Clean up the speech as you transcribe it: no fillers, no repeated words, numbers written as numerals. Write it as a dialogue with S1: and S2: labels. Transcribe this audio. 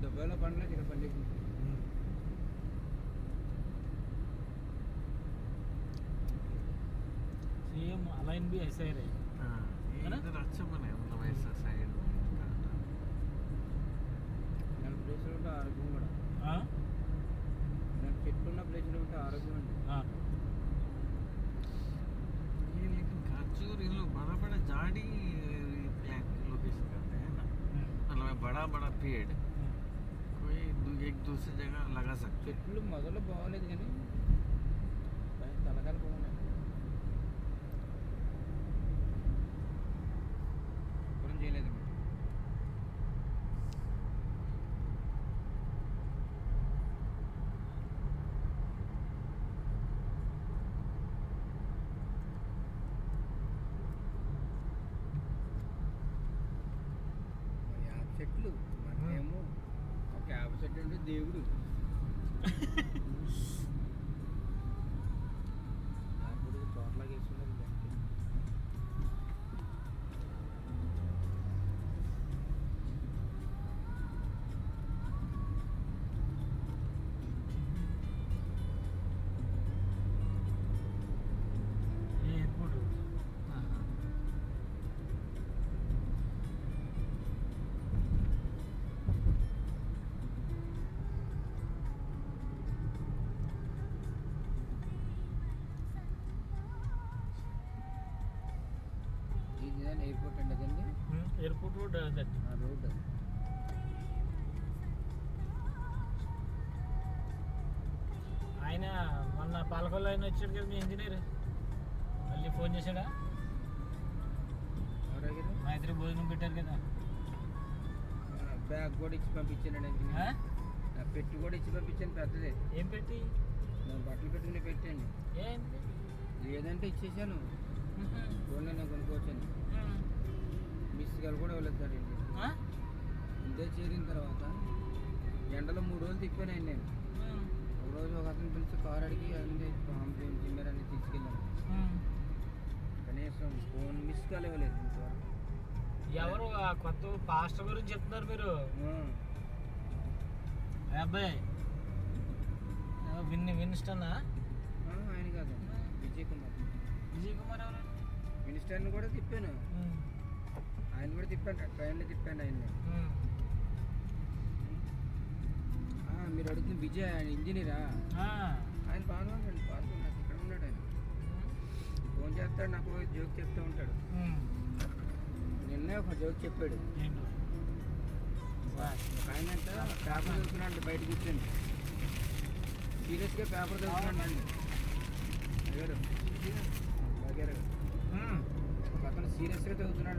S1: దుబాయ్లో పండలేదు ఇక్కడ పండింది.
S2: सेम अलाइन भी ऐसा ही रहे है ना?
S3: इधर अच्छा बने मतलब ऐसा साइड
S1: ఇలాంటి ప్లేస్లో ఉంటే ఆరోగ్యం కూడా, ఇలాంటి చెట్లు ఉన్న ప్లేస్లో ఉంటే ఆరోగ్యం అండి.
S3: ये लेकिन खजूर इन लोग बड़ा बड़ा झाड़ी प्लांट लोकेशन करते हैं ना, मतलब बड़ा बड़ा पेड़ कोई एक दूसरी जगह लगा सकते हैं.
S1: చెట్లు మొదలు బాగోలేదు కానీ పైన తలకాయలు బాగున్నాయి. ఎప్పుడూ చేయలేదు మీరు. యాప చెట్లు మనమేమో ఒక యాప చెట్టు అంటే దేవుడు. నాకు తోటలాగా వేసుకున్నది దానికి.
S2: एयरपोर्ट
S1: ఇది ఎయిర్పోర్ట్ అండి అదండి.
S2: एयरपोर्ट रोड दैट
S1: ఆ రోడ్ అది.
S2: ఆయన మొన్న పాలకొల్లు ఆయన వచ్చాడు కదా మీ ఇంజనీర్, మళ్ళీ ఫోన్ చేశాడా?
S1: ఎవరగిరి
S2: మా ఇద్దరు భోజనం పెట్టారు కదా.
S1: బ్యాగ్ కూడా ఇచ్చి పంపించానండి ఇంజనీర్.
S2: ఆ?
S1: నా పెట్టి కూడా ఇచ్చి పంపించాను పెద్దదే.
S2: ఏం పెట్టి?
S1: నేను బట్టలు పెట్టుకుని పెట్టండి.
S2: ఏంటి?
S1: లేదంటే ఇచ్చేసాను. ఫోన్లో నేను కొనుక్కోవచ్చాను. మిస్ కాల్ కూడా ఇవ్వలేదండి. ఇంతే చేరిన తర్వాత ఎండలో 3 రోజులు తిప్పానండి నేను. ఒక రోజు ఒక అతను పిలిచి కారు అడిగి అన్ని జిమ్మర్ అన్ని తీసుకెళ్ళాను. కనీసం ఫోన్ మిస్ కాల్ ఇవ్వలేదు ఇంతవరకు.
S2: ఎవరు ఆ కొత్త పాస్టర్ గురించి చెప్తున్నారు మీరు? ఆ అబ్బాయి విన్స్టన్నా?
S1: ఆయన కాదు, విజయ్ కుమార్.
S2: విజయ్ కుమార్ ఎవరు?
S1: విన్స్టన్ కూడా తిప్పాను. ఆయన కూడా తిప్పాను, ట్రైన్లో తిప్పాను ఆయన్ని. మీరు అడుగుతుంది విజయ్, ఆయన ఇంజనీరా? ఆయన బాగానే ఉన్నాడు, పాల్గొన్నాడు, ఇక్కడ ఉన్నాడు. ఆయన ఫోన్ చేస్తాడు, నాకు జోక్ చెప్తూ ఉంటాడు. నిన్నే ఒక జోక్ చెప్పాడు. ఆయన అంట పేపర్ చదువుతున్నాడు బయట కూర్చొని, సీరియస్గా పేపర్ చదువుతున్నాడు అండి. ఒక అతను సీరియస్గా చదువుతున్నాడు.